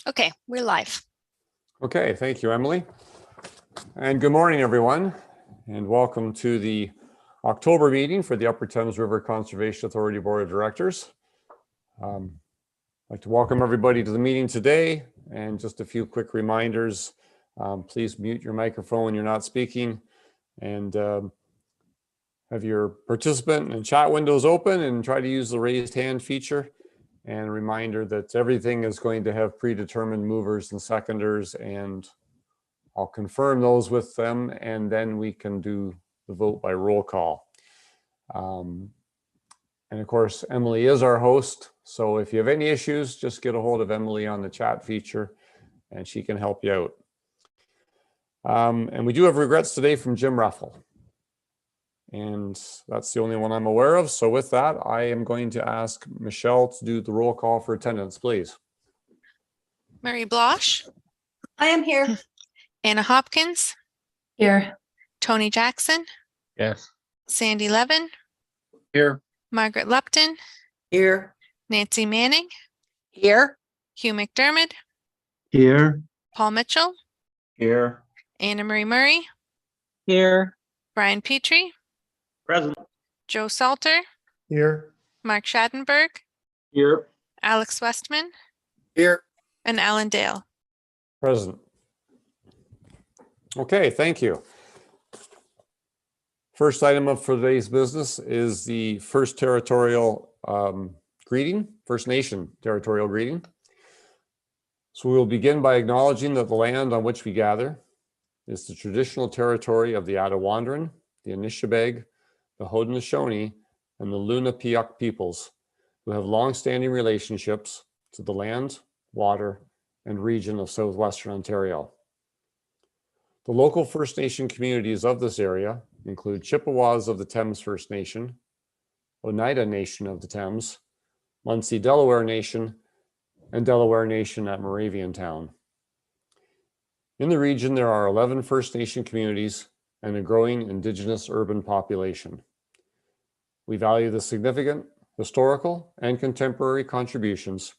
Okay, we're live. Okay, thank you, Emily. And good morning, everyone, and welcome to the October meeting for the Upper Thames River Conservation Authority Board of Directors. I'd like to welcome everybody to the meeting today, and just a few quick reminders. Please mute your microphone when you're not speaking, and have your participant and chat windows open, and try to use the raised hand feature. And a reminder that everything is going to have predetermined movers and seconders, and I'll confirm those with them, and then we can do the vote by roll call. And of course, Emily is our host, so if you have any issues, just get a hold of Emily on the chat feature, and she can help you out. And we do have regrets today from Jim Ruffle. And that's the only one I'm aware of. So with that, I am going to ask Michelle to do the roll call for attendance, please. Mary Blosh. I am here. Anna Hopkins. Here. Tony Jackson. Yes. Sandy Levin. Here. Margaret Lupton. Here. Nancy Manning. Here. Hugh McDermott. Here. Paul Mitchell. Here. Anna Marie Murray. Here. Brian Petrie. Present. Joe Salter. Here. Mark Schadenberg. Here. Alex Westman. Here. And Alan Dale. Present. Okay, thank you. First item up for today's business is the first territorial greeting, First Nation territorial greeting. So we will begin by acknowledging that the land on which we gather is the traditional territory of the Attawandaron, the Anishinaabe, the Haudenosaunee, and the Luna-Piuk peoples, who have long-standing relationships to the land, water, and region of southwestern Ontario. The local First Nation communities of this area include Chippewas of the Thames First Nation, Oneida Nation of the Thames, Munsee Delaware Nation, and Delaware Nation at Moraviantown. In the region, there are 11 First Nation communities and a growing Indigenous urban population. We value the significant historical and contemporary contributions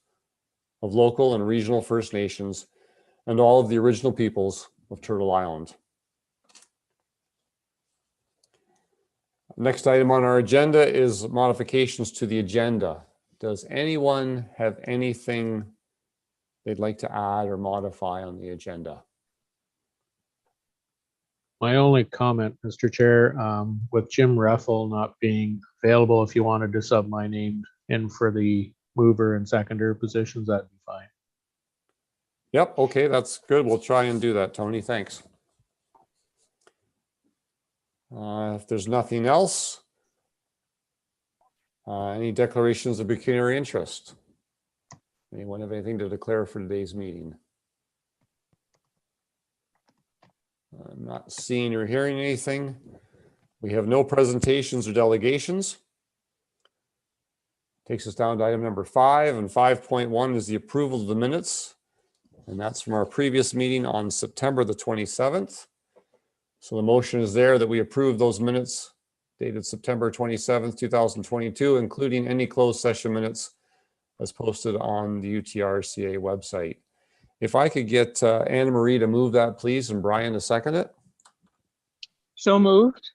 of local and regional First Nations and all of the original peoples of Turtle Island. Next item on our agenda is modifications to the agenda. Does anyone have anything they'd like to add or modify on the agenda? My only comment, Mr. Chair, with Jim Ruffle not being available, if you wanted to sub my name in for the mover and seconder positions, that'd be fine. Yep, okay, that's good. We'll try and do that, Tony. Thanks. If there's nothing else, any declarations of pecuniary interest? Anyone have anything to declare for today's meeting? I'm not seeing or hearing anything. We have no presentations or delegations. Takes us down to item number 5, and 5.1 is the approval of the minutes. And that's from our previous meeting on September the 27th. So the motion is there that we approve those minutes dated September 27th, 2022, including any closed session minutes as posted on the UTRCA website. If I could get Anna Marie to move that, please, and Brian to second it. So moved.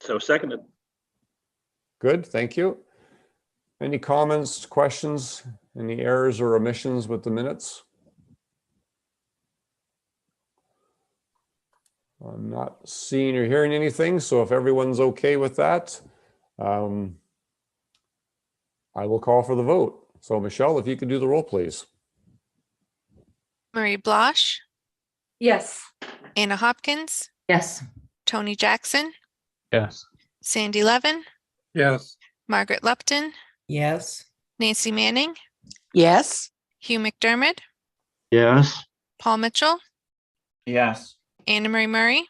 So seconded. Good, thank you. Any comments, questions, any errors or omissions with the minutes? I'm not seeing or hearing anything, so if everyone's okay with that, I will call for the vote. So Michelle, if you could do the roll, please. Mary Blosh. Yes. Anna Hopkins. Yes. Tony Jackson. Yes. Sandy Levin. Yes. Margaret Lupton. Yes. Nancy Manning. Yes. Hugh McDermott. Yes. Paul Mitchell. Yes. Anna Marie Murray.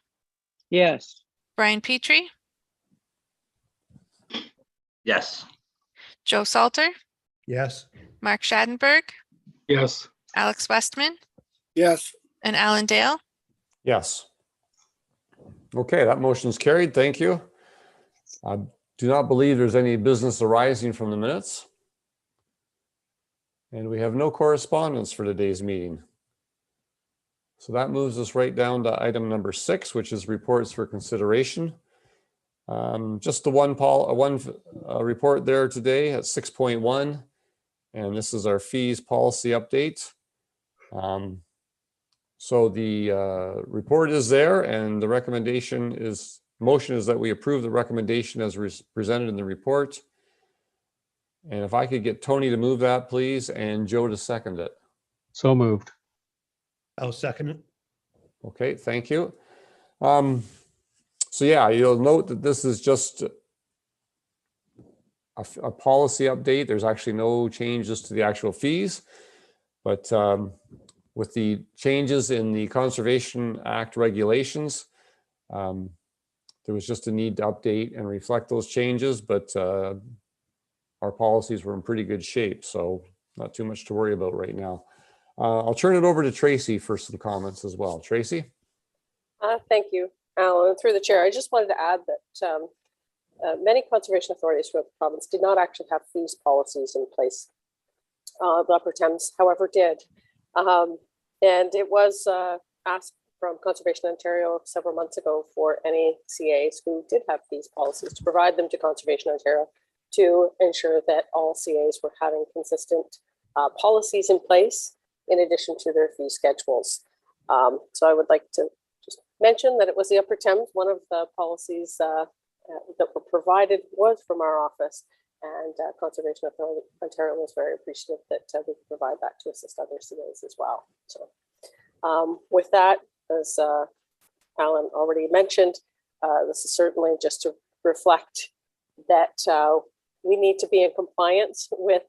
Yes. Brian Petrie. Yes. Joe Salter. Yes. Mark Schadenberg. Yes. Alex Westman. Yes. And Alan Dale. Yes. Okay, that motion's carried. Thank you. I do not believe there's any business arising from the minutes. And we have no correspondence for today's meeting. So that moves us right down to item number 6, which is reports for consideration. Just the one report there today at 6.1, and this is our fees policy update. So the report is there, and the motion is that we approve the recommendation as presented in the report. And if I could get Tony to move that, please, and Joe to second it. So moved. I'll second it. Okay, thank you. So yeah, you'll note that this is just a policy update. There's actually no changes to the actual fees, but with the changes in the Conservation Act regulations, there was just a need to update and reflect those changes, but our policies were in pretty good shape, so not too much to worry about right now. I'll turn it over to Tracy for some comments as well. Tracy? Thank you, Alan. Through the chair, I just wanted to add that many conservation authorities throughout the province did not actually have fees policies in place. The Upper Thames, however, did. And it was asked from Conservation Ontario several months ago for any CAs who did have fees policies to provide them to Conservation Ontario to ensure that all CAs were having consistent policies in place in addition to their fee schedules. So I would like to just mention that it was the Upper Thames. One of the policies that were provided was from our office, and Conservation Authority Ontario was very appreciative that we could provide that to assist other CAs as well. So with that, as Alan already mentioned, this is certainly just to reflect that we need to be in compliance with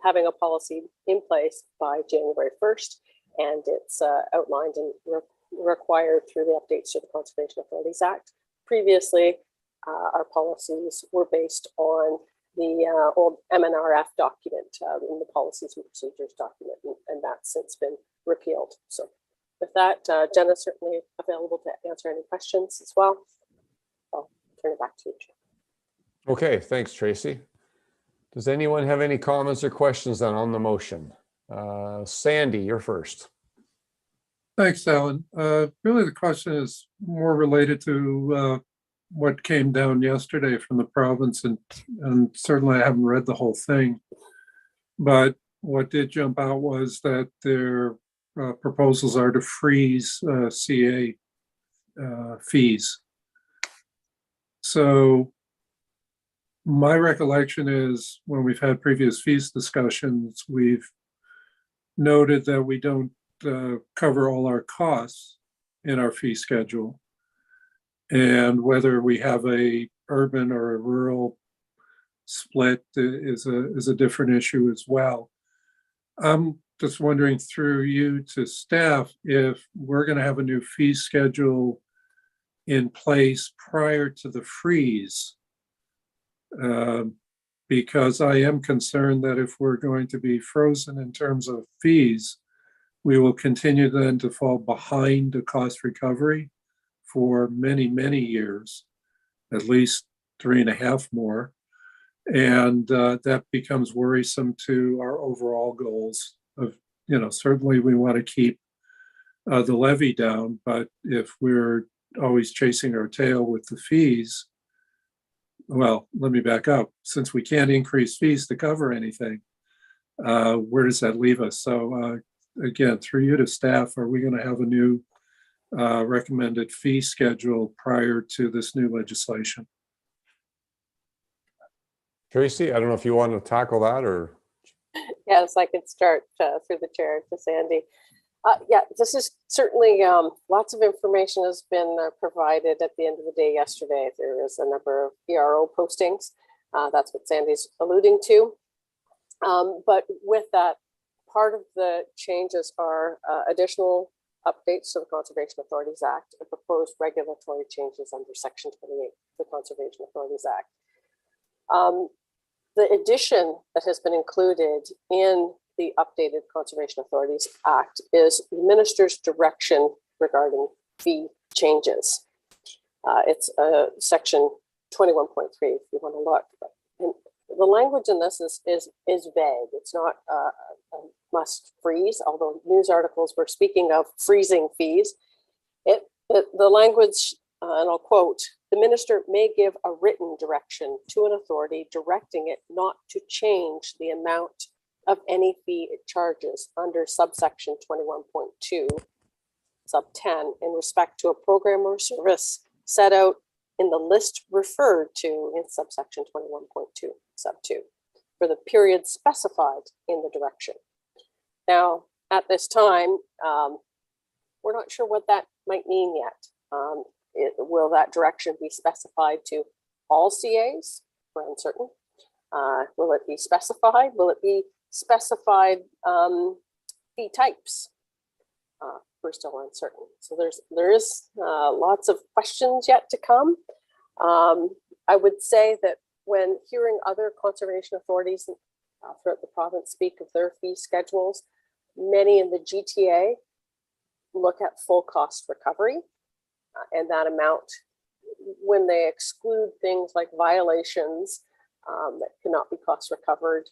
having a policy in place by January 1st, and it's outlined and required through the updates to the Conservation Authorities Act. Previously, our policies were based on the old MNRF document in the policies and procedures document, and that's since been repealed. So with that, Jenna's certainly available to answer any questions as well. I'll turn it back to you, Chair. Okay, thanks, Tracy. Does anyone have any comments or questions then on the motion? Sandy, you're first. Thanks, Alan. Really, the question is more related to what came down yesterday from the province, and certainly I haven't read the whole thing, but what did jump out was that their proposals are to freeze CA fees. So my recollection is when we've had previous fees discussions, we've noted that we don't cover all our costs in our fee schedule. And whether we have a urban or a rural split is a different issue as well. I'm just wondering through you to staff if we're going to have a new fee schedule in place prior to the freeze. Because I am concerned that if we're going to be frozen in terms of fees, we will continue then to fall behind the cost recovery for many, many years, at least 3.5 more. And that becomes worrisome to our overall goals of, certainly we want to keep the levy down, but if we're always chasing our tail with the fees, well, let me back up. Since we can't increase fees to cover anything, where does that leave us? So again, through you to staff, are we going to have a new recommended fee schedule prior to this new legislation? Tracy, I don't know if you want to tackle that or. Yes, I could start through the chair to Sandy. Yeah, this is certainly lots of information has been provided at the end of the day yesterday. There is a number of ERO postings. That's what Sandy's alluding to. But with that, part of the changes are additional updates to the Conservation Authorities Act and proposed regulatory changes under Section 28 of the Conservation Authorities Act. The addition that has been included in the updated Conservation Authorities Act is the minister's direction regarding fee changes. It's section 21.3 if you want to look. And the language in this is vague. It's not a must freeze, although news articles were speaking of freezing fees. The language, and I'll quote, "The minister may give a written direction to an authority directing it not to change the amount of any fee it charges under subsection 21.2, sub 10, in respect to a program or service set out in the list referred to in subsection 21.2, sub 2, for the period specified in the direction." Now, at this time, we're not sure what that might mean yet. Will that direction be specified to all CAs? We're uncertain. Will it be specified? Will it be specified fee types? We're still uncertain. So there is lots of questions yet to come. I would say that when hearing other conservation authorities throughout the province speak of their fee schedules, many in the GTA look at full cost recovery, and that amount, when they exclude things like violations that cannot be cost recovered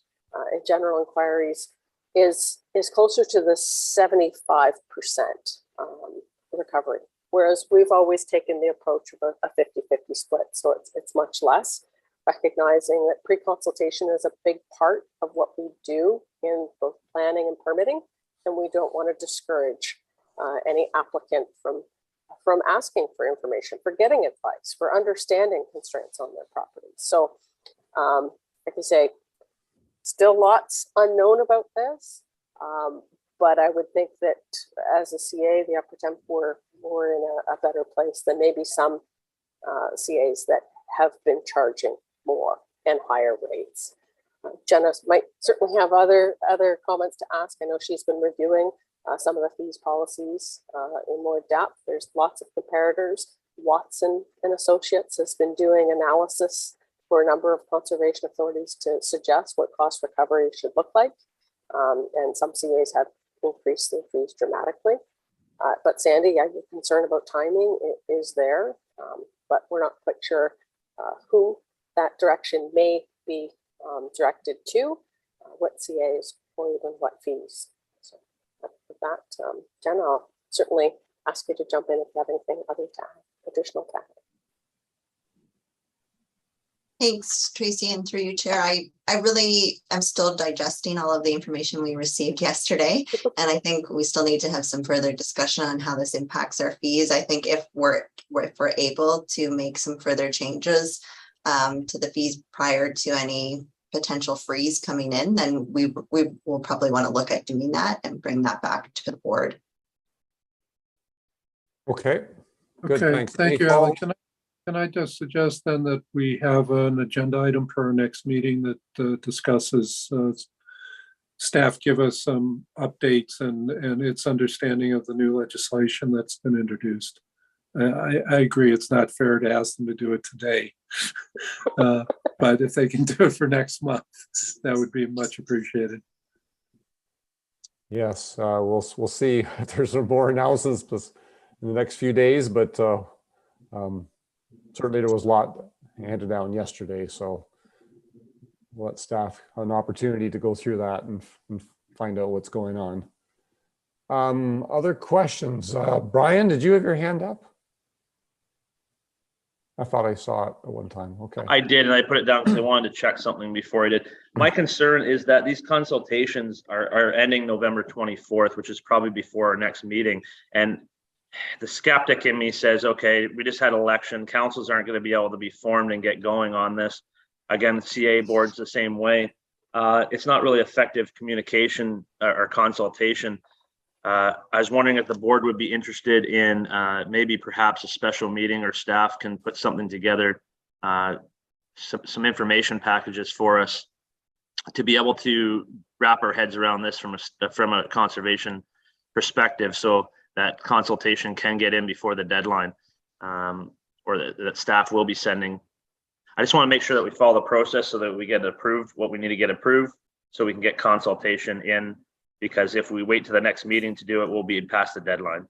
and general inquiries, is closer to the 75% recovery. Whereas we've always taken the approach of a 50-50 split. So it's much less, recognizing that pre-consultation is a big part of what we do in both planning and permitting. And we don't want to discourage any applicant from asking for information, for getting advice, for understanding constraints on their property. So like I say, still lots unknown about this, but I would think that as a CA, the Upper Temp, we're in a better place than maybe some CAs that have been charging more and higher rates. Jenna might certainly have other comments to ask. I know she's been reviewing some of the fees policies in more depth. There's lots of comparators. Watson and Associates has been doing analysis for a number of conservation authorities to suggest what cost recovery should look like. And some CAs have increased their fees dramatically. But Sandy, your concern about timing is there, but we're not quite sure who that direction may be directed to, what CAs, or even what fees. So with that, Jen, I'll certainly ask you to jump in if you have anything additional to add. Thanks, Tracy, and through you, Chair. I really am still digesting all of the information we received yesterday, and I think we still need to have some further discussion on how this impacts our fees. I think if we're able to make some further changes to the fees prior to any potential freeze coming in, then we will probably want to look at doing that and bring that back to the board. Okay. Good. Okay, Thanks. thank Any you, Alan. follow- Can I just suggest then that we have an agenda item for our next meeting that discusses staff give us some updates and its understanding of the new legislation that's been introduced. I agree it's not fair to ask them to do it today, but if they can do it for next month, that would be much appreciated. Yes, we'll see if there's some more announcements in the next few days, but certainly there was a lot handed down yesterday, so we'll let staff an opportunity to go through that and find out what's going on. Other questions? Brian, did you have your hand up? I thought I saw it at one time. Okay. I did, and I put it down because I wanted to check something before I did. My concern is that these consultations are ending November 24th, which is probably before our next meeting. And the skeptic in me says, okay, we just had an election. Councils aren't going to be able to be formed and get going on this. Again, the CA board's the same way. It's not really effective communication or consultation. I was wondering if the board would be interested in maybe perhaps a special meeting, or staff can put something together, some information packages for us to be able to wrap our heads around this from a conservation perspective, so that consultation can get in before the deadline, or that staff will be sending. I just want to make sure that we follow the process so that we get approved what we need to get approved, so we can get consultation in, because if we wait to the next meeting to do it, we'll be past the deadline.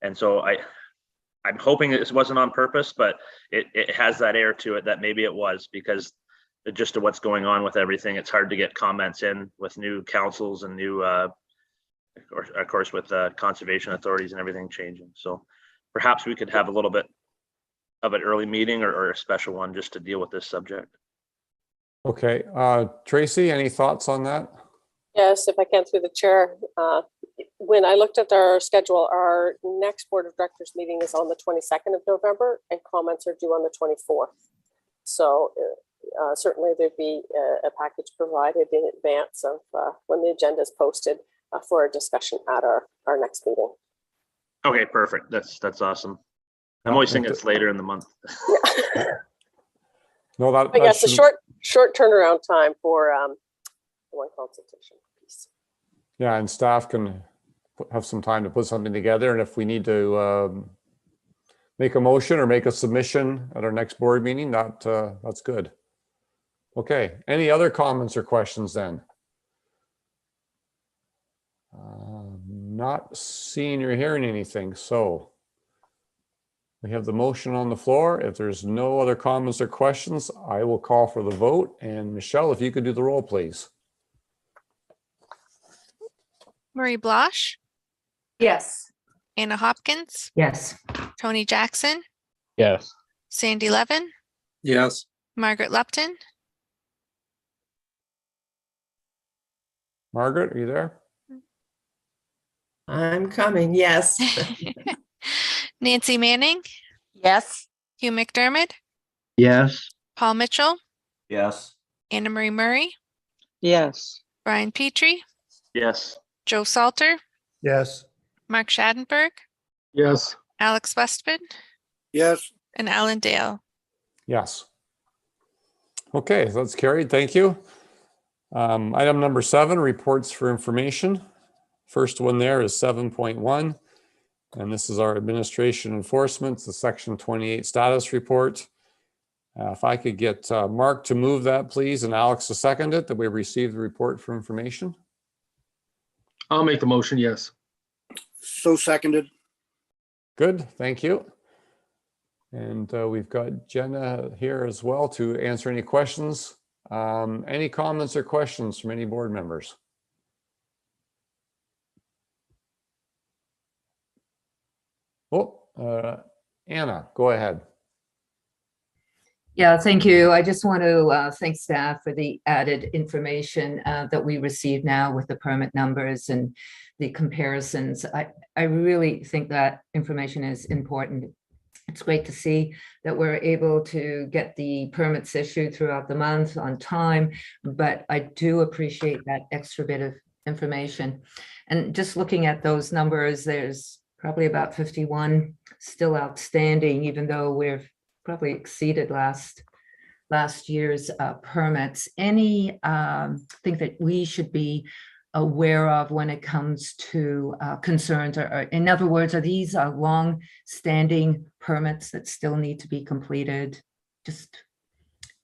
And so I'm hoping that this wasn't on purpose, but it has that air to it that maybe it was, because the gist of what's going on with everything. It's hard to get comments in with new councils and new, of course, with conservation authorities and everything changing. So perhaps we could have a little bit of an early meeting or a special one just to deal with this subject. Okay, Tracy, any thoughts on that? Yes, if I can through the chair. When I looked at our schedule, our next Board of Directors meeting is on the 22nd of November and comments are due on the 24th. So certainly there'd be a package provided in advance of when the agenda is posted for a discussion at our next meeting. Okay, perfect. That's awesome. I'm always thinking it's later in the month. Yeah. No, that I guess a shouldn't- short turnaround time for one consultation piece. Yeah, and staff can have some time to put something together. And if we need to make a motion or make a submission at our next board meeting, that's good. Okay, any other comments or questions then? Not seeing or hearing anything, so we have the motion on the floor. If there's no other comments or questions, I will call for the vote. And Michelle, if you could do the roll, please. Marie Blosh, Yes. Anna Hopkins, Yes. Tony Jackson, Yes. Sandy Levin, Yes. Margaret Lupton, Margaret, are you there? I'm coming. Yes. Nancy Manning, Yes. Hugh McDermott, Yes. Paul Mitchell, Yes. Anna Marie Murray, Yes. Brian Petrie, Yes. Joe Salter, Yes. Mark Schadenberg, Yes. Alex Westman, Yes. and Alan Dale. Yes. Okay, so that's carried. Thank you. Item number 7, reports for information. First one there is 7.1, and this is our administration enforcement, the section 28 status report. If I could get Mark to move that, please, and Alex to second it, that we receive the report for information. I'll make the motion. Yes. So seconded. Good, thank you. And we've got Jenna here as well to answer any questions. Any comments or questions from any board members? Oh, Anna, go ahead. Yeah, thank you. I just want to thank staff for the added information that we receive now with the permit numbers and the comparisons. I really think that information is important. It's great to see that we're able to get the permits issued throughout the month on time, but I do appreciate that extra bit of information. And just looking at those numbers, there's probably about 51 still outstanding, even though we've probably exceeded last year's permits. Any thing that we should be aware of when it comes to concerns, or in other words, are these long-standing permits that still need to be completed? Just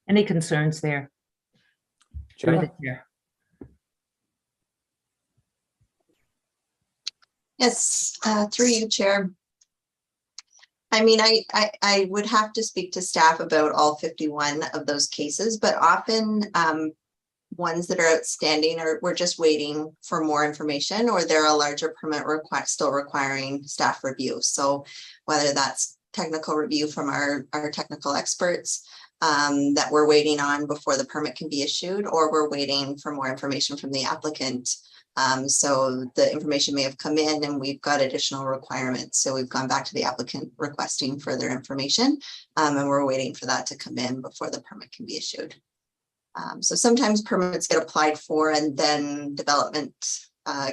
any concerns there? Through the chair. Yes, through you, Chair. I mean, I would have to speak to staff about all 51 of those cases, but often ones that are outstanding we're just waiting for more information, or they're a larger permit still requiring staff review. So whether that's technical review from our technical experts that we're waiting on before the permit can be issued, or we're waiting for more information from the applicant. So the information may have come in and we've got additional requirements. So we've gone back to the applicant requesting further information, and we're waiting for that to come in before the permit can be issued. So sometimes permits get applied for and then development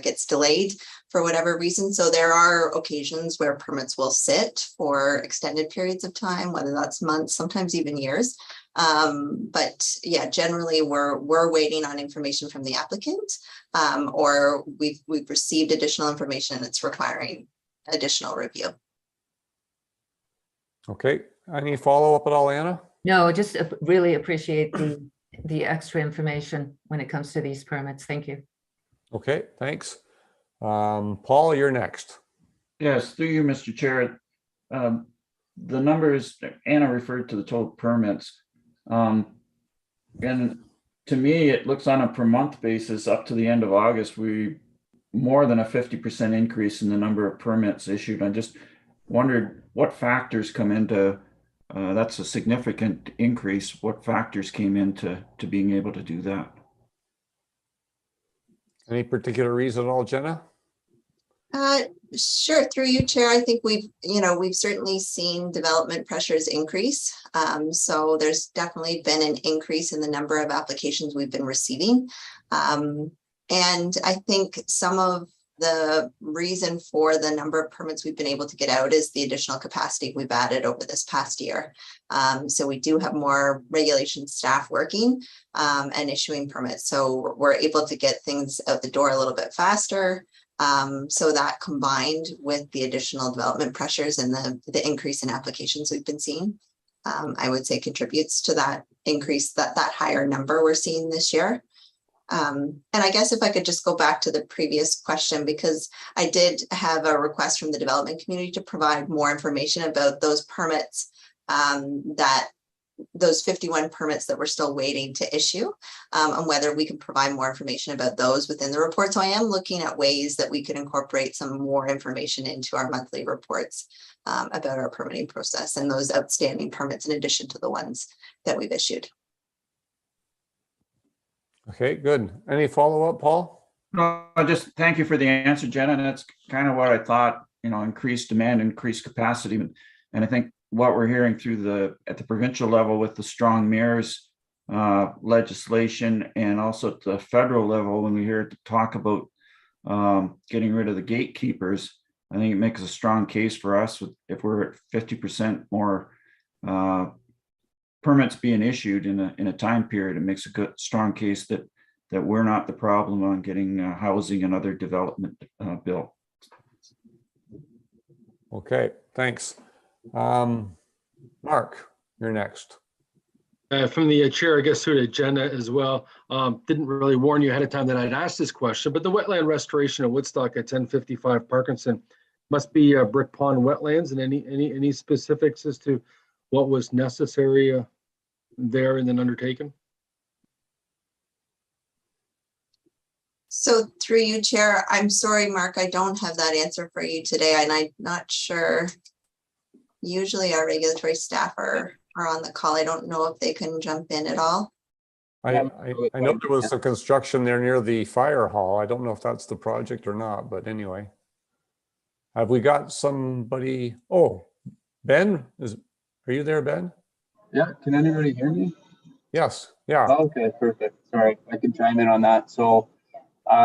gets delayed for whatever reason. So there are occasions where permits will sit for extended periods of time, whether that's months, sometimes even years. But yeah, generally we're waiting on information from the applicant, or we've received additional information and it's requiring additional review. Okay, any follow-up at all, Anna? No, just really appreciate the extra information when it comes to these permits. Thank you. Okay, thanks. Paul, you're next. Yes, through you, Mr. Chair. The numbers Anna referred to, the total permits. And to me, it looks on a per month basis up to the end of August, we more than a 50% increase in the number of permits issued. I just wondered what factors come into, that's a significant increase. What factors came into being able to do that? Any particular reason at all, Jenna? Sure, through you, Chair. I think we've certainly seen development pressures increase. So there's definitely been an increase in the number of applications we've been receiving. And I think some of the reason for the number of permits we've been able to get out is the additional capacity we've added over this past year. So we do have more regulation staff working and issuing permits. So we're able to get things out the door a little bit faster. So that combined with the additional development pressures and the increase in applications we've been seeing, I would say contributes to that increase, that higher number we're seeing this year. And I guess if I could just go back to the previous question, because I did have a request from the development community to provide more information about those permits, those 51 permits that we're still waiting to issue, and whether we can provide more information about those within the report. So I am looking at ways that we could incorporate some more information into our monthly reports about our permitting process and those outstanding permits in addition to the ones that we've issued. Okay, good. Any follow-up, Paul? No, I just thank you for the answer, Jenna. And that's kind of what I thought, increased demand, increased capacity. And I think what we're hearing at the provincial level with the strong mayors legislation, and also at the federal level, when we hear it talk about getting rid of the gatekeepers, I think it makes a strong case for us if we're at 50% more permits being issued in a time period. It makes a good, strong case that we're not the problem on getting housing and other development built. Okay, thanks. Mark, you're next. From the chair, I guess, through to Jenna as well. Didn't really warn you ahead of time that I'd ask this question, but the wetland restoration of Woodstock at 1055 Parkinson must be Brick Pond wetlands, and any specifics as to what was necessary there and then undertaken? So through you, Chair, I'm sorry, Mark, I don't have that answer for you today, and I'm not sure. Usually our regulatory staff are on the call. I don't know if they can jump in at all. I know there was some construction there near the fire hall. I don't know if that's the project or not, but anyway. Have we got somebody? Oh, Ben, are you there, Ben? Yeah, can anybody hear me? Yes, yeah. Okay, perfect. Sorry, I can chime in on that. So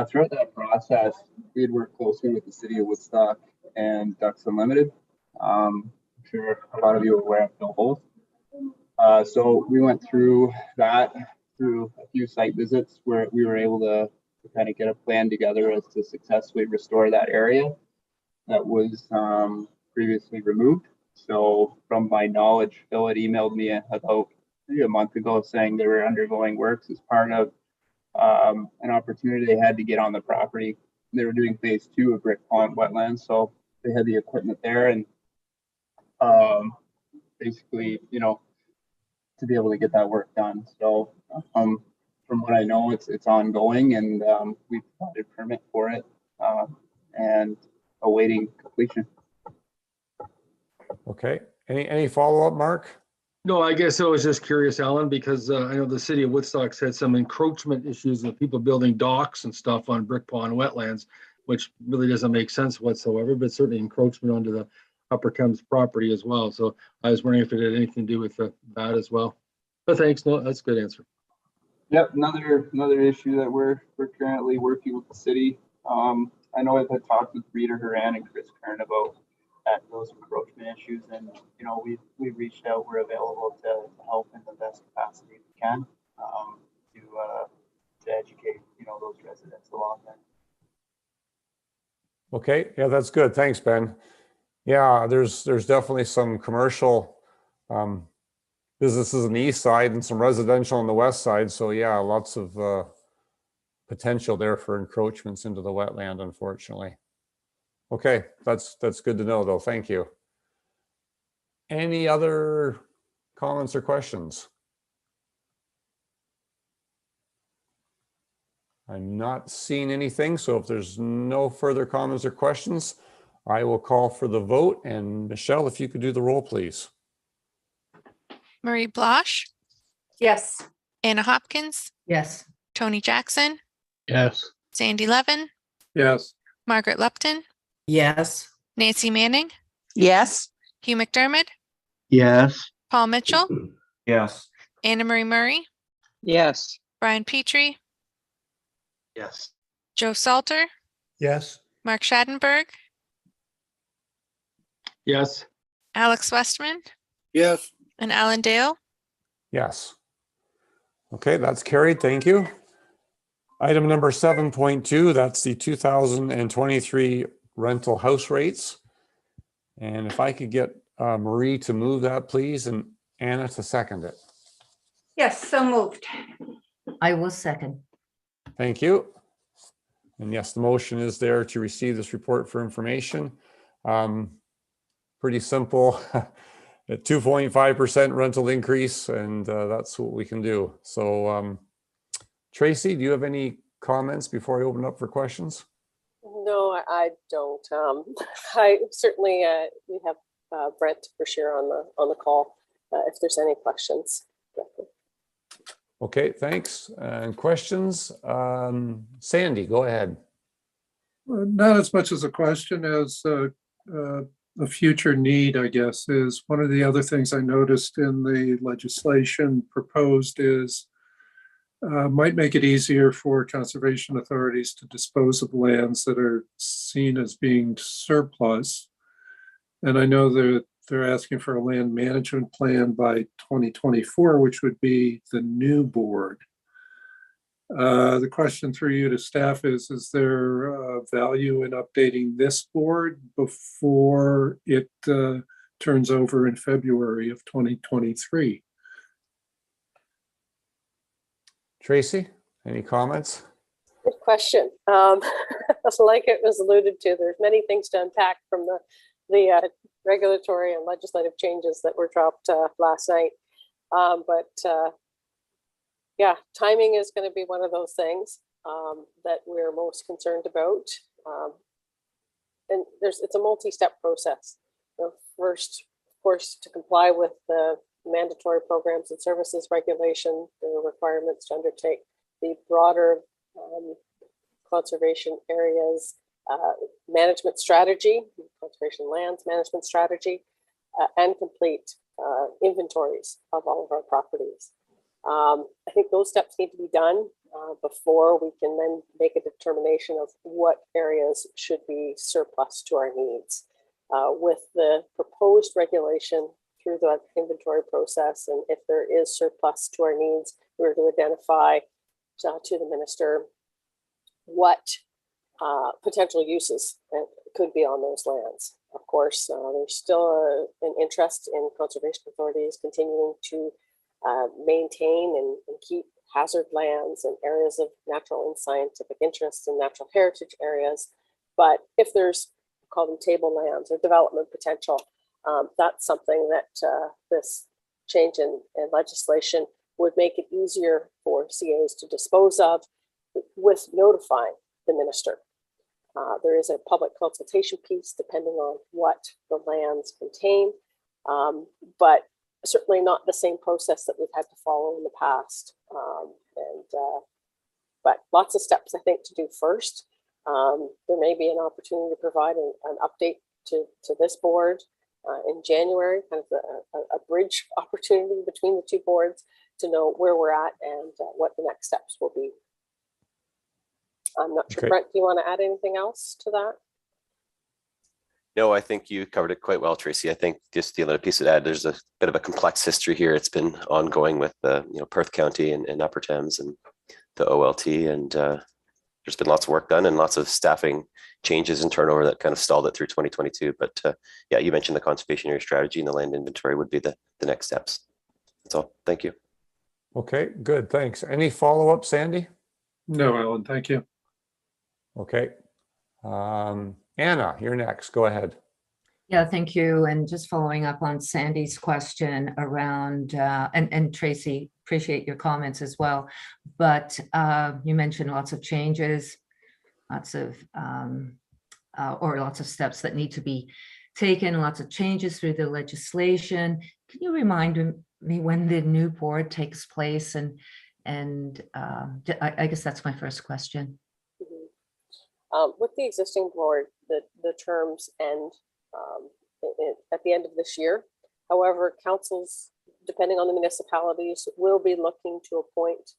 throughout that process, we had worked closely with the city of Woodstock and Ducks Unlimited. I'm sure a lot of you are aware of Bill Holt. So we went through that through a few site visits where we were able to kind of get a plan together as to successfully restore that area that was previously removed. So from my knowledge, Phil had emailed me about maybe a month ago saying they were undergoing works as part of an opportunity they had to get on the property. They were doing phase 2 of Brick Pond wetlands, so they had the equipment there, and basically, to be able to get that work done. So from what I know, it's ongoing, and we've provided a permit for it and awaiting completion. Okay. Any follow-up, Mark? No, I guess I was just curious, Alan, because I know the city of Woodstock's had some encroachment issues with people building docks and stuff on Brick Pond wetlands, which really doesn't make sense whatsoever, but certainly encroachment onto the Upper Thames property as well. So I was wondering if it had anything to do with that as well. But thanks, no, that's a good answer. Yep, another issue that we're currently working with the city. I know I've had talked with Rita Horan and Chris Kern about those encroachment issues, and we've reached out. We're available to help in the best capacity we can to educate those residents along there. Okay, yeah, that's good. Thanks, Ben. Yeah, there's definitely some commercial businesses on the east side and some residential on the west side. So yeah, lots of potential there for encroachments into the wetland, unfortunately. Okay, that's good to know, though. Thank you. Any other comments or questions? I'm not seeing anything, so if there's no further comments or questions, I will call for the vote. And Michelle, if you could do the roll, please. Marie Blosh, Yes. Anna Hopkins, Yes. Tony Jackson, Yes. Sandy Levin, Yes. Margaret Lupton, Yes. Nancy Manning, Yes. Hugh McDermott, Yes. Paul Mitchell, Yes. Anna Marie Murray, Yes. Brian Petrie, Yes. Joe Salter, Yes. Mark Schadenberg, Yes. Alex Westman, Yes. and Alan Dale. Yes. Okay, that's carried. Thank you. Item number 7.2, that's the 2023 rental house rates. And if I could get Marie to move that, please, and Anna to second it. Yes, so moved. I will second. Thank you. And yes, the motion is there to receive this report for information. Pretty simple. A 2.5% rental increase, and that's what we can do. So Tracy, do you have any comments before I open up for questions? No, I don't. I certainly, we have Brent for sure on the call if there's any questions. Okay, thanks. And questions? Sandy, go ahead. Not as much as a question as a future need, I guess, is one of the other things I noticed in the legislation proposed is might make it easier for conservation authorities to dispose of lands that are seen as being surplus. And I know that they're asking for a land management plan by 2024, which would be the new board. The question through you to staff is there value in updating this board before it turns over in February of 2023? Tracy, any comments? Good question. Like it was alluded to, there's many things to unpack from the regulatory and legislative changes that were dropped last night. Yeah, timing is going to be one of those things that we're most concerned about. And it's a multi-step process. First, of course, to comply with the mandatory programs and services regulation, there are requirements to undertake the broader conservation areas management strategy, conservation lands management strategy, and complete inventories of all of our properties. I think those steps need to be done before we can then make a determination of what areas should be surplus to our needs. With the proposed regulation through the inventory process, and if there is surplus to our needs, we're to identify to the minister what potential uses could be on those lands. Of course, there's still an interest in conservation authorities continuing to maintain and keep hazard lands and areas of natural and scientific interest and natural heritage areas. But if there's, call them table lands or development potential, that's something that this change in legislation would make it easier for CAs to dispose of with notifying the minister. There is a public consultation piece depending on what the lands contain, but certainly not the same process that we've had to follow in the past. But lots of steps, I think, to do first. There may be an opportunity to provide an update to this board in January, kind of a bridge opportunity between the two boards to know where we're at and what the next steps will be. I'm not sure, Okay. Brent, do you want to add anything else to that? No, I think you covered it quite well, Tracy. I think just the other piece of that, there's a bit of a complex history here. It's been ongoing with Perth County and Upper Thames and the OLT, and there's been lots of work done and lots of staffing changes and turnover that kind of stalled it through 2022. But yeah, you mentioned the conservation area strategy and the land inventory would be the next steps. That's all. Thank you. Okay, good, thanks. Any follow-up, Sandy? No, Alan, thank you. Okay. Anna, you're next. Go ahead. Yeah, thank you. And just following up on Sandy's question around, and Tracy, appreciate your comments as well. But you mentioned lots of changes, lots of, or lots of steps that need to be taken, lots of changes through the legislation. Can you remind me when the new board takes place? And I guess that's my first question. With the existing board, the terms end at the end of this year. However, councils, depending on the municipalities, will be looking to appoint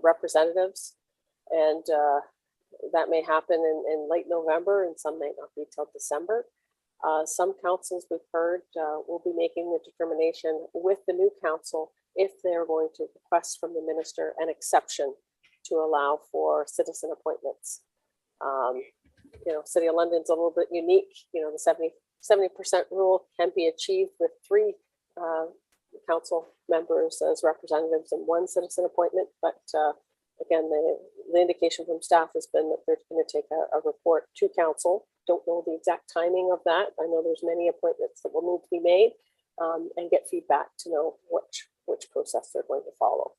representatives, and that may happen in late November, and some may not be till December. Some councils we've heard will be making the determination with the new council if they're going to request from the minister an exception to allow for citizen appointments. You know, City of London's a little bit unique. You know, the 70% rule can be achieved with 3 council members as representatives and 1 citizen appointment. But again, the indication from staff has been that they're going to take a report to council. Don't know the exact timing of that. I know there's many appointments that will need to be made, and get feedback to know which process they're going to follow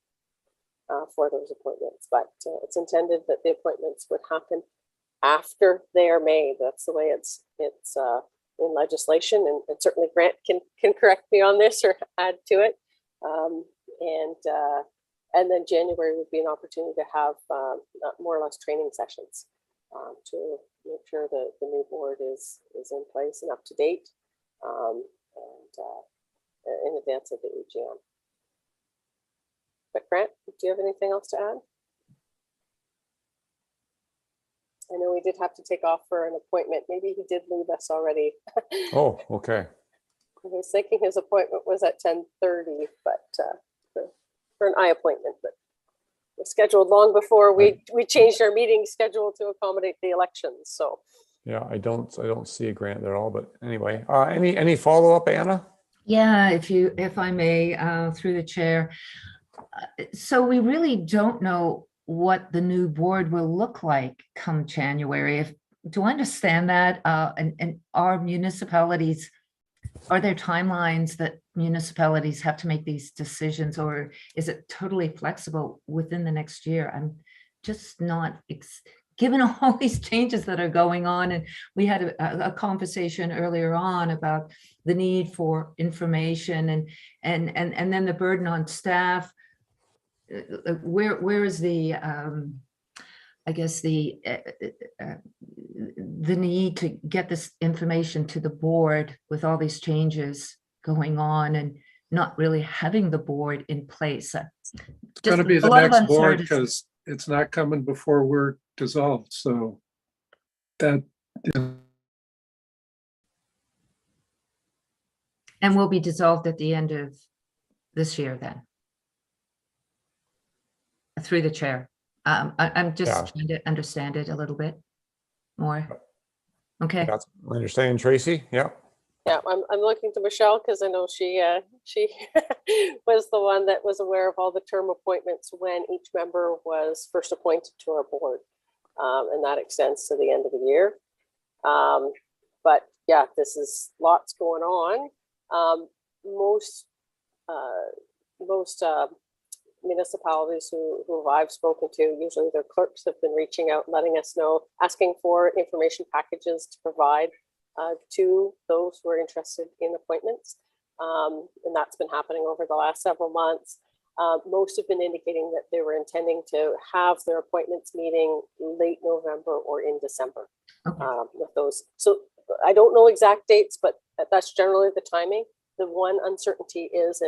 for those appointments. But it's intended that the appointments would happen after they are made. That's the way it's in legislation, and certainly Grant can correct me on this or add to it. And then January would be an opportunity to have more or less training sessions to make sure that the new board is in place and up to date, and in advance of the AGM. But Grant, do you have anything else to add? I know we did have to take off for an appointment. Maybe he did leave us already. Oh, okay. I was thinking his appointment was at 10:30, but for an eye appointment, but it was scheduled long before we changed our meeting schedule to accommodate the elections. So Yeah, I don't see a grant there at all, but anyway, any follow-up, Anna? Yeah, if I may, through the chair. So we really don't know what the new board will look like come January. Do I understand that? And are municipalities, are there timelines that municipalities have to make these decisions, or is it totally flexible within the next year? I'm just not, given all these changes that are going on. And we had a conversation earlier on about the need for information and then the burden on staff. Where is the I guess the need to get this information to the board with all these changes going on and not really having the board in place? It's going to be the next board because it's not coming before we're dissolved. So that. And will be dissolved at the end of this year then? Through the chair. I'm just trying to understand it a little bit more. Okay. That's my understanding, Tracy. Yeah. Yeah, I'm looking to Michelle because I know she was the one that was aware of all the term appointments when each member was first appointed to our board, and that extends to the end of the year. But yeah, this is lots going on. Most municipalities who I've spoken to, usually their clerks have been reaching out, letting us know, asking for information packages to provide to those who are interested in appointments. And that's been happening over the last several months. Most have been indicating that they were intending to have their appointments meeting late November or in December with those. So I don't know exact dates, but that's generally the timing. The one uncertainty is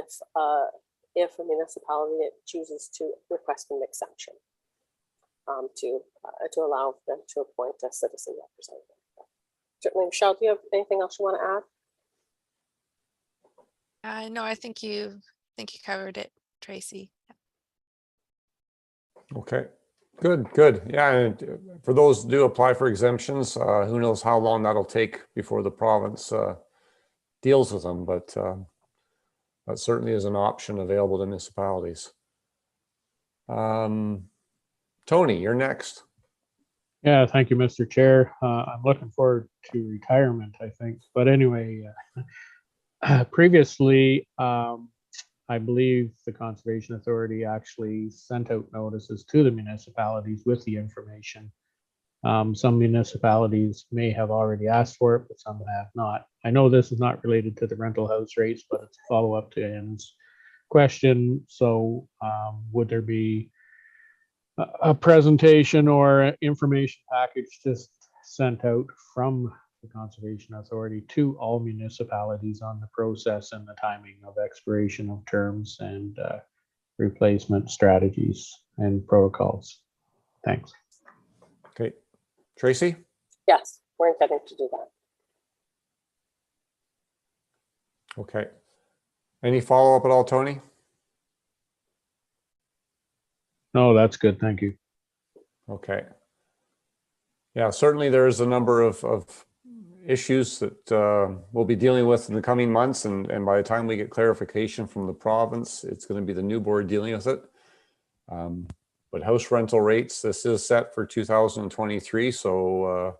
if a municipality chooses to request an exemption to allow them to appoint a citizen representative. Certainly, Michelle, do you have anything else you want to add? No, I think you covered it, Tracy. Okay, good. Yeah, and for those who do apply for exemptions, who knows how long that'll take before the province deals with them, but that certainly is an option available to municipalities. Tony, you're next. Yeah, thank you, Mr. Chair. I'm looking forward to retirement, I think. But anyway, previously, I believe the Conservation Authority actually sent out notices to the municipalities with the information. Some municipalities may have already asked for it, but some have not. I know this is not related to the rental house rates, but it's a follow-up to Ann's question. So would there be a presentation or information package just sent out from the Conservation Authority to all municipalities on the process and the timing of expiration of terms and replacement strategies and protocols? Thanks. Okay, Tracy? Yes, we're intending to do that. Okay. Any follow-up at all, Tony? No, that's good. Thank you. Okay. Yeah, certainly there's a number of issues that we'll be dealing with in the coming months. And by the time we get clarification from the province, it's going to be the new board dealing with it. But house rental rates, this is set for 2023. So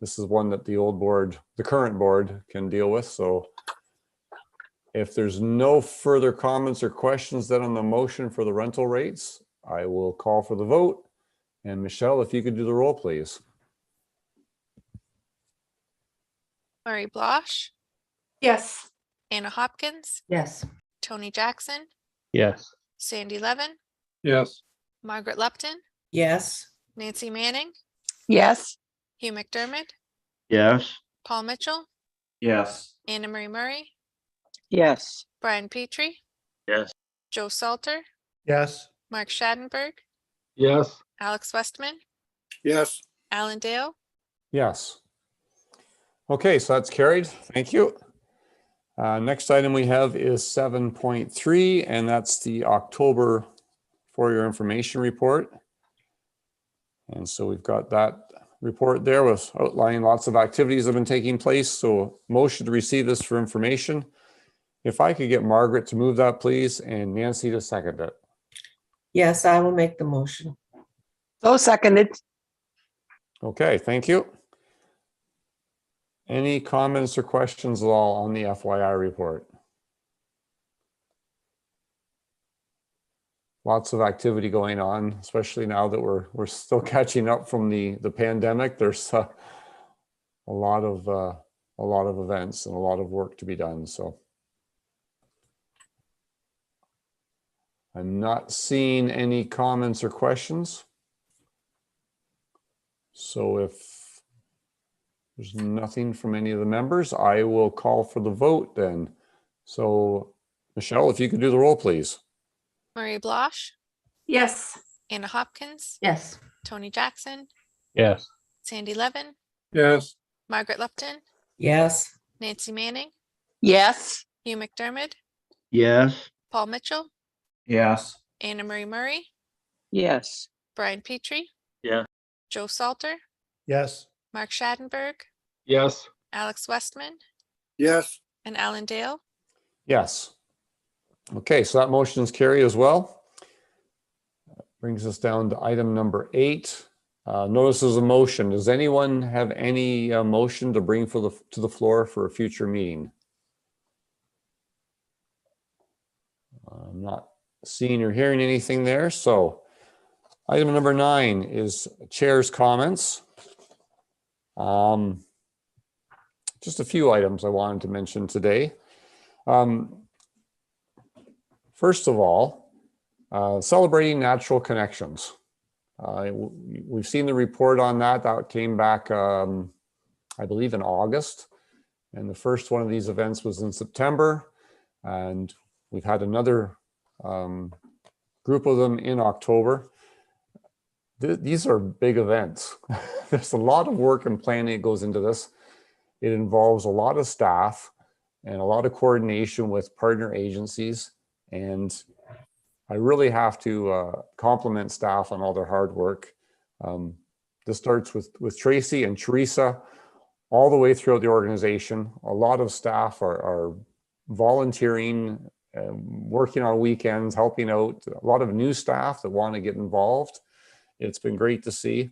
this is one that the old board, the current board can deal with. So if there's no further comments or questions then on the motion for the rental rates, I will call for the vote. And Michelle, if you could do the roll, please. Murray Blosh, Yes. Anna Hopkins, Yes. Tony Jackson, Yes. Sandy Levin, Yes. Margaret Lupton, Yes. Nancy Manning, Yes. Hugh McDermott, Yes. Paul Mitchell, Yes. Anna Marie Murray, Yes. Brian Petrie, Yes. Joe Salter, Yes. Mark Schadenberg, Yes. Alex Westman, Yes. Alan Dale, Yes. Okay, so that's carried. Thank you. Next item we have is 7.3, and that's the October for your information report. And so we've got that report there with outlining lots of activities that have been taking place. So motion to receive this for information. If I could get Margaret to move that, please, and Nancy to second it. Yes, I will make the motion. So seconded. Okay, thank you. Any comments or questions at all on the FYI report? Lots of activity going on, especially now that we're still catching up from the pandemic. There's a lot of events and a lot of work to be done. So I'm not seeing any comments or questions. So if there's nothing from any of the members, I will call for the vote then. So Michelle, if you could do the roll, please. Murray Blosh, Yes. Anna Hopkins, Yes. Tony Jackson, Yes. Sandy Levin, Yes. Margaret Lupton, Yes. Nancy Manning, Yes. Hugh McDermott, Yes. Paul Mitchell, Yes. Anna Marie Murray, Yes. Brian Petrie, Yeah. Joe Salter, Yes. Mark Schadenberg, Yes. Alex Westman, Yes. and Alan Dale. Yes. Okay, so that motion is carried as well. Brings us down to item number 8. Notices of motion. Does anyone have any motion to bring to the floor for a future meeting? I'm not seeing or hearing anything there. So item number 9 is chair's comments. Just a few items I wanted to mention today. First of all, celebrating natural connections. We've seen the report on that. That came back, I believe, in August. And the first one of these events was in September. And we've had another group of them in October. These are big events. There's a lot of work and planning that goes into this. It involves a lot of staff and a lot of coordination with partner agencies. And I really have to compliment staff on all their hard work. This starts with Tracy and Teresa all the way throughout the organization. A lot of staff are volunteering, working on weekends, helping out. A lot of new staff that want to get involved. It's been great to see.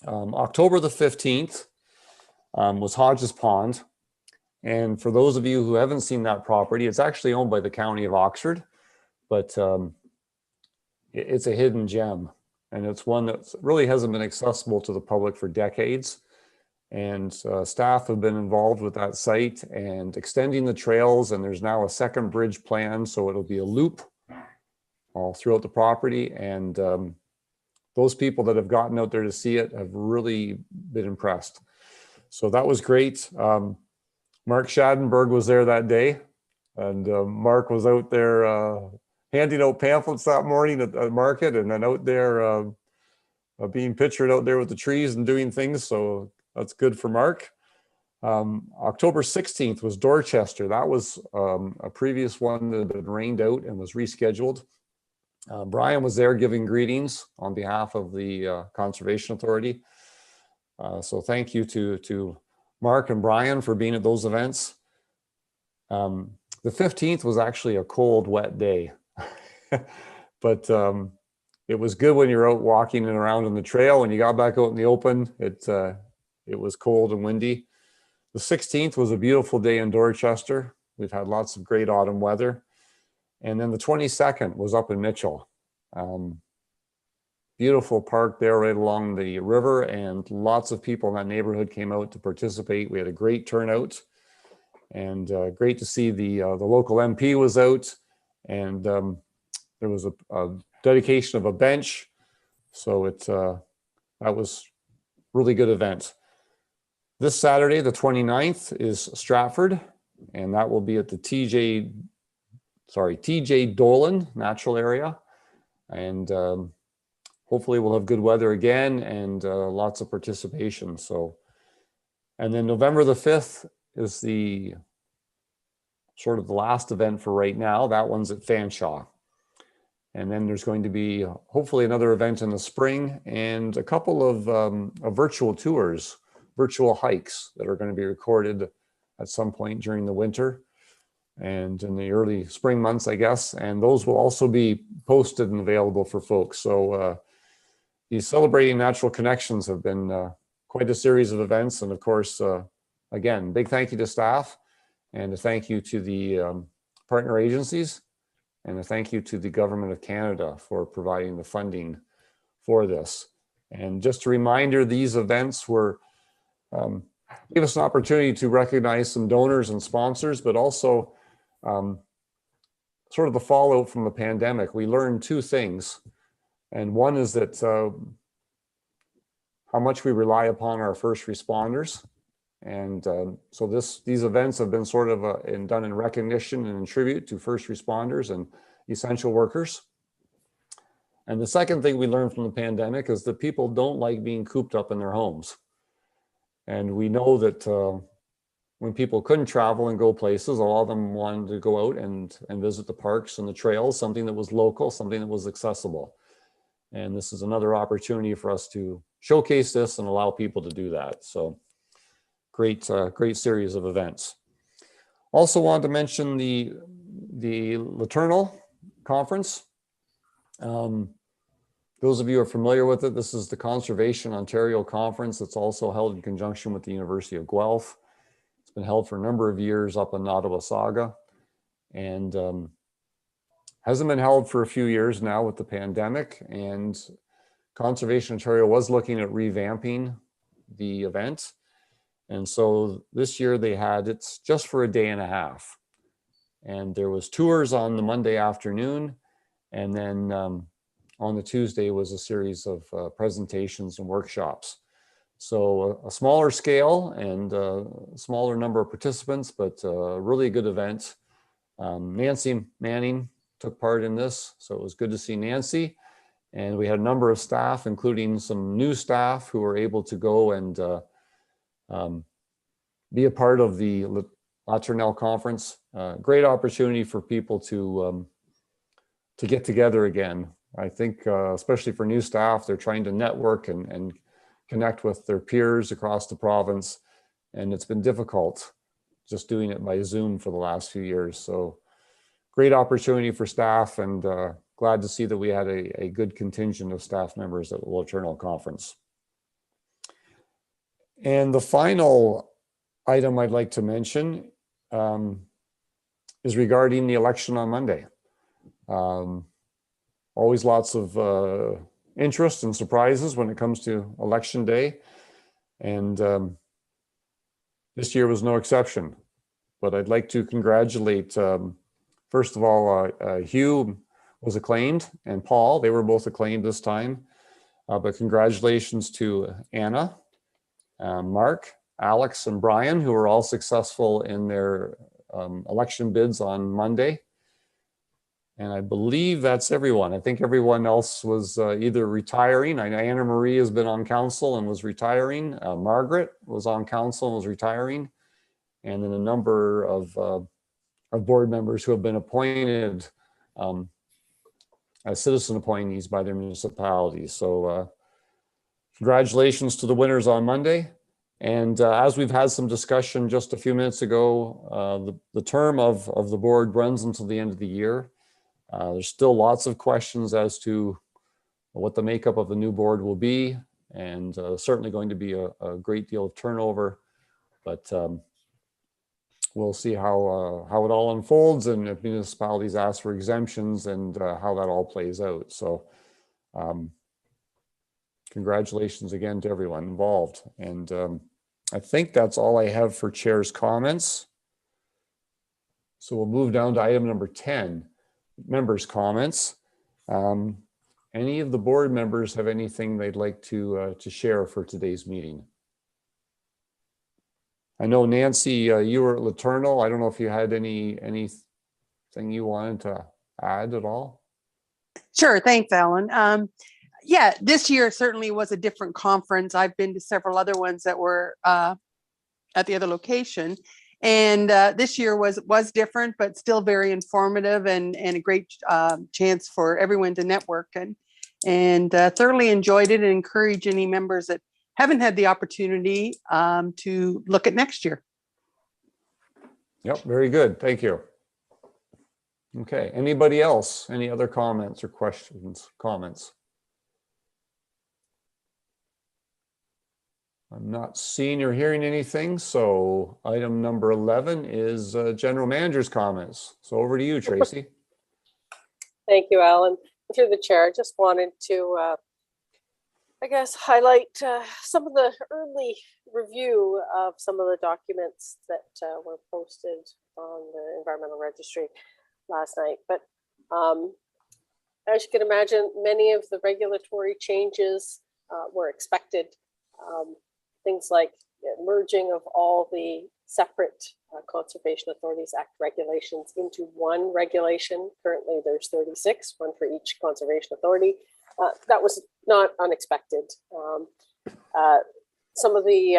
October the 15th was Hodges Pond. And for those of you who haven't seen that property, it's actually owned by the County of Oxford, but it's a hidden gem. And it's one that really hasn't been accessible to the public for decades. And staff have been involved with that site and extending the trails. And there's now a second bridge plan. So it'll be a loop all throughout the property. And those people that have gotten out there to see it have really been impressed. So that was great. Mark Schadenberg was there that day. And Mark was out there handing out pamphlets that morning at the market, and then out there being pictured out there with the trees and doing things. So that's good for Mark. October 16th was Dorchester. That was a previous one that had been rained out and was rescheduled. Brian was there giving greetings on behalf of the Conservation Authority. So thank you to Mark and Brian for being at those events. The 15th was actually a cold, wet day. But it was good when you're out walking and around on the trail. When you got back out in the open, it was cold and windy. The 16th was a beautiful day in Dorchester. We've had lots of great autumn weather. And then the 22nd was up in Mitchell. Beautiful park there right along the river, and lots of people in that neighborhood came out to participate. We had a great turnout, and great to see the local MP was out, and there was a dedication of a bench. So that was a really good event. This Saturday, the 29th, is Stratford, and that will be at the TJ Dolan Natural Area. And hopefully we'll have good weather again and lots of participation. So, and then November the 5th is the sort of the last event for right now. That one's at Fanshawe. And then there's going to be hopefully another event in the spring and a couple of virtual tours, virtual hikes that are going to be recorded at some point during the winter and in the early spring months, I guess. And those will also be posted and available for folks. So these Celebrating Natural Connections have been quite a series of events. And of course, again, big thank you to staff and a thank you to the partner agencies. And a thank you to the Government of Canada for providing the funding for this. And just a reminder, these events gave us an opportunity to recognize some donors and sponsors, but also sort of the fallout from the pandemic. We learned two things. And one is that how much we rely upon our first responders. And so these events have been sort of done in recognition and in tribute to first responders and essential workers. And the second thing we learned from the pandemic is that people don't like being cooped up in their homes. And we know that when people couldn't travel and go places, a lot of them wanted to go out and visit the parks and the trails, something that was local, something that was accessible. And this is another opportunity for us to showcase this and allow people to do that. So great series of events. Also wanted to mention the Laternal Conference. Those of you who are familiar with it, this is the Conservation Ontario Conference. It's also held in conjunction with the University of Guelph. It's been held for a number of years up in Nottawasaga, and hasn't been held for a few years now with the pandemic. And Conservation Ontario was looking at revamping the event. And so this year it's just for a day and a half. And there was tours on the Monday afternoon. And then on the Tuesday was a series of presentations and workshops. So a smaller scale and a smaller number of participants, but a really good event. Nancy Manning took part in this. So it was good to see Nancy. And we had a number of staff, including some new staff who were able to go and be a part of the Laternal Conference. Great opportunity for people to get together again. I think especially for new staff, they're trying to network and connect with their peers across the province. And it's been difficult just doing it by Zoom for the last few years. So great opportunity for staff, and glad to see that we had a good contingent of staff members at the Laternal Conference. And the final item I'd like to mention is regarding the election on Monday. Always lots of interest and surprises when it comes to election day. And this year was no exception. But I'd like to congratulate, first of all, Hugh was acclaimed, and Paul, they were both acclaimed this time. But congratulations to Anna, Mark, Alex, and Brian, who were all successful in their election bids on Monday. And I believe that's everyone. I think everyone else was either retiring. I know Anna Marie has been on council and was retiring. Margaret was on council and was retiring. And then a number of board members who have been appointed as citizen appointees by their municipalities. So congratulations to the winners on Monday. And as we've had some discussion just a few minutes ago, the term of the board runs until the end of the year. There's still lots of questions as to what the makeup of the new board will be, and certainly going to be a great deal of turnover. But we'll see how it all unfolds, and if municipalities ask for exemptions, and how that all plays out. So congratulations again to everyone involved. And I think that's all I have for chair's comments. So we'll move down to item number 10, members' comments. Any of the board members have anything they'd like to share for today's meeting? I know, Nancy, you were at Laternal. I don't know if you had anything you wanted to add at all? Sure. Thanks, Alan. Yeah, this year certainly was a different conference. I've been to several other ones that were at the other location. And this year was different, but still very informative and a great chance for everyone to network and thoroughly enjoyed it, and encourage any members that haven't had the opportunity to look at next year. Yep, very good. Thank you. Okay, anybody else? Any other comments or questions, comments? I'm not seeing or hearing anything, so item number 11 is general manager's comments. So over to you, Tracy. Thank you, Alan. Through the chair, I just wanted to, I guess, highlight some of the early review of some of the documents that were posted on the environmental registry last night. But as you can imagine, many of the regulatory changes were expected. Things like merging of all the separate Conservation Authorities Act regulations into one regulation. Currently, there's 36, one for each conservation authority. That was not unexpected. Some of the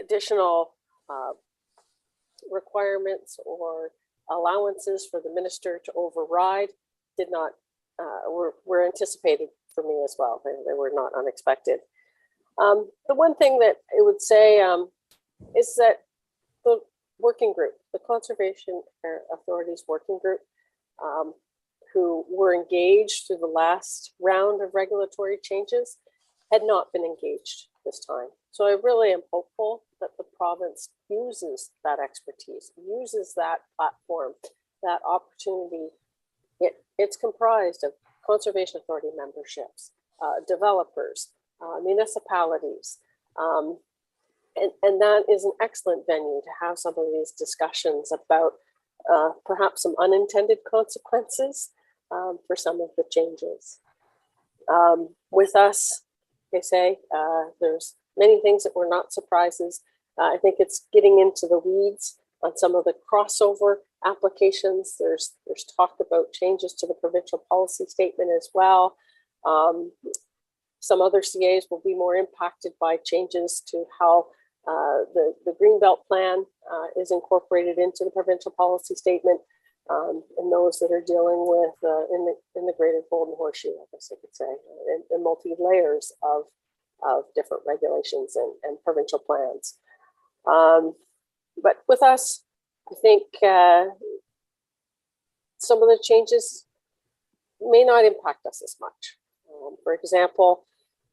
additional requirements or allowances for the minister to override did not were anticipated for me as well. They were not unexpected. The one thing that I would say is that the working group, the Conservation Authorities Working Group, who were engaged through the last round of regulatory changes, had not been engaged this time. So I really am hopeful that the province uses that expertise, uses that platform, that opportunity. It's comprised of Conservation Authority memberships, developers, municipalities, and that is an excellent venue to have some of these discussions about perhaps some unintended consequences for some of the changes. With us, they say, there's many things that were not surprises. I think it's getting into the weeds on some of the crossover applications. There's talk about changes to the provincial policy statement as well. Some other CAs will be more impacted by changes to how the Greenbelt plan is incorporated into the provincial policy statement, and those that are dealing with in the Greater Golden Horseshoe, I guess I could say, in multi-layers of different regulations and provincial plans. But with us, I think some of the changes may not impact us as much. For example,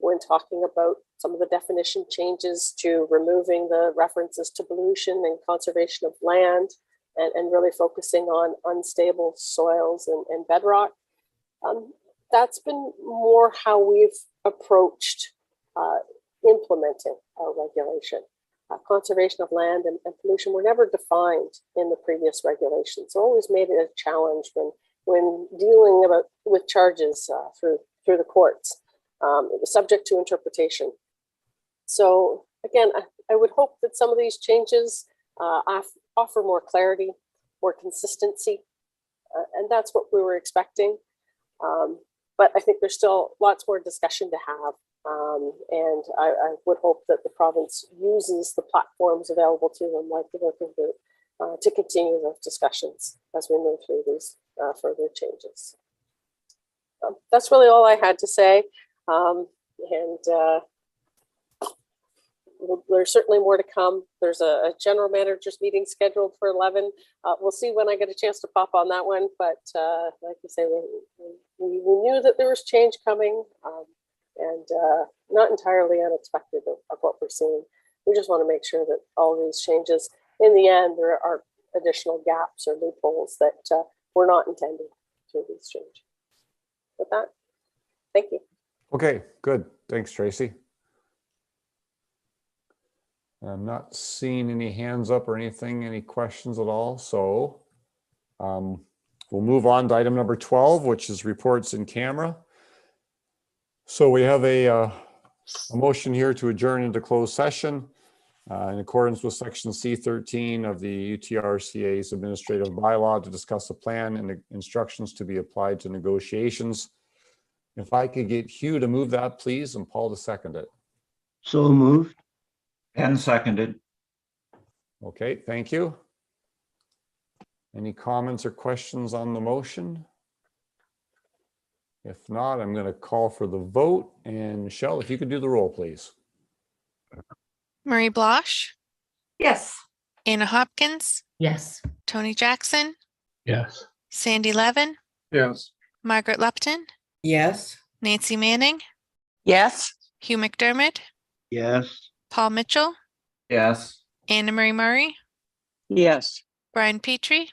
when talking about some of the definition changes to removing the references to pollution and conservation of land, and really focusing on unstable soils and bedrock. That's been more how we've approached implementing our regulation. Conservation of land and pollution were never defined in the previous regulations. So always made it a challenge when dealing with charges through the courts. It was subject to interpretation. So again, I would hope that some of these changes offer more clarity, more consistency, and that's what we were expecting. But I think there's still lots more discussion to have. And I would hope that the province uses the platforms available to them, like the working group, to continue those discussions as we move through these further changes. That's really all I had to say. There's certainly more to come. There's a general managers meeting scheduled for 11. We'll see when I get a chance to pop on that one. But like you say, we knew that there was change coming, and not entirely unexpected of what we're seeing. We just want to make sure that all these changes, in the end, there are additional gaps or loopholes that were not intended through these changes. With that, thank you. Okay, good. Thanks, Tracy. I'm not seeing any hands up or anything, any questions at all. So we'll move on to item number 12, which is reports in camera. So we have a motion here to adjourn into closed session in accordance with section C13 of the UTRCA's administrative bylaw to discuss a plan and the instructions to be applied to negotiations. If I could get Hugh to move that, please, and Paul to second it. So moved. And seconded. Okay, thank you. Any comments or questions on the motion? If not, I'm going to call for the vote. And Michelle, if you could do the roll, please. Marie Blosh, Yes. Anna Hopkins, Yes. Tony Jackson, Yes. Sandy Levin, Yes. Margaret Lupton, Yes. Nancy Manning, Yes. Hugh McDermott, Yes. Paul Mitchell, Yes. Anna Marie Murray, Yes. Brian Petrie,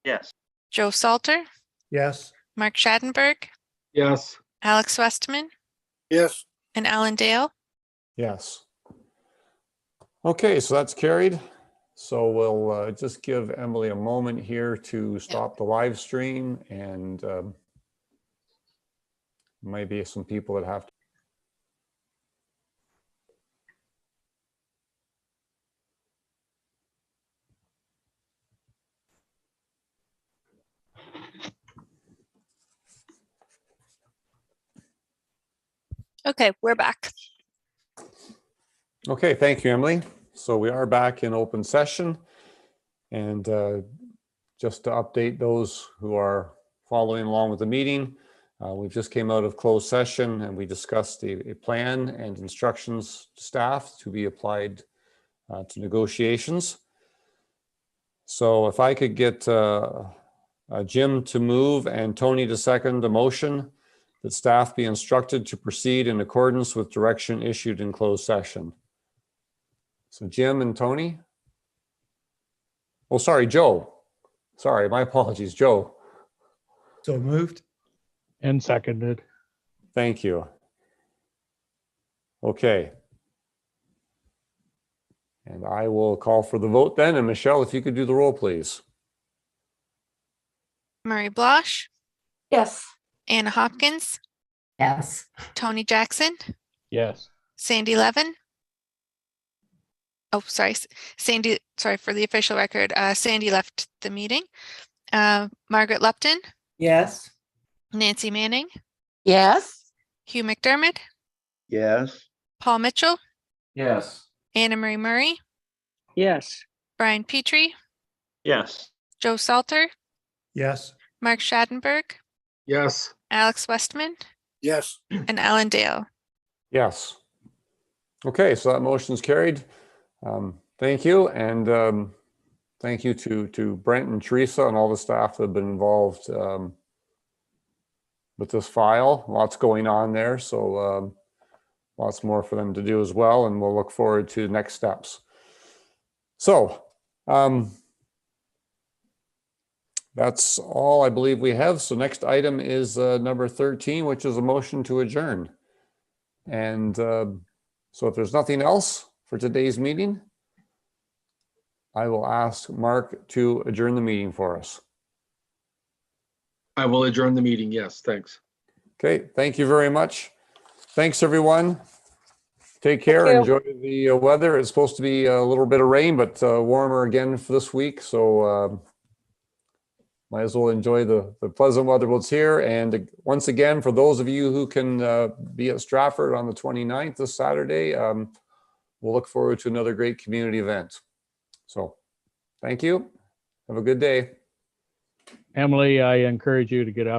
Yes. Joe Salter, Yes. Mark Schadenberg, Yes. Alex Westman, Yes. and Alan Dale. Yes. Okay, so that's carried. So we'll just give Emily a moment here to stop the live stream, and maybe some people that have to. Okay, we're back. Okay, thank you, Emily. So we are back in open session, and just to update those who are following along with the meeting, we just came out of closed session and we discussed a plan and instructions to staff to be applied to negotiations. So if I could get Jim to move and Tony to second the motion that staff be instructed to proceed in accordance with direction issued in closed session. So Jim and Tony. Oh, sorry, Joe. Sorry, my apologies, Joe. So moved. And seconded. Thank you. Okay. And I will call for the vote then. And Michelle, if you could do the roll, please. Marie Blosh, Yes. Anna Hopkins, Yes. Tony Jackson, Yes. Sandy Levin. Oh, sorry, Sandy, sorry for the official record. Sandy left the meeting. Margaret Lupton, Yes. Nancy Manning, Yes. Hugh McDermott, Yes. Paul Mitchell, Yes. Anna Marie Murray, Yes. Brian Petrie, Yes. Joe Salter, Yes. Mark Schadenberg, Yes. Alex Westman, Yes. and Alan Dale. Yes. Okay, so that motion's carried. Thank you. And thank you to Brent and Teresa and all the staff that have been involved with this file. Lots going on there. So lots more for them to do as well, and we'll look forward to next steps. So that's all I believe we have. So next item is number 13, which is a motion to adjourn. And so if there's nothing else for today's meeting, I will ask Mark to adjourn the meeting for us. I will adjourn the meeting. Yes, thanks. Okay, thank you very much. Thanks, everyone. Take care. you. Enjoy the weather. It's supposed to be a little bit of rain, but warmer again for this week. So might as well enjoy the pleasant weather while it's here. And once again, for those of you who can be at Stratford on the 29th, this Saturday, we'll look forward to another great community event. So thank you. Have a good day. Emily, I encourage you to get up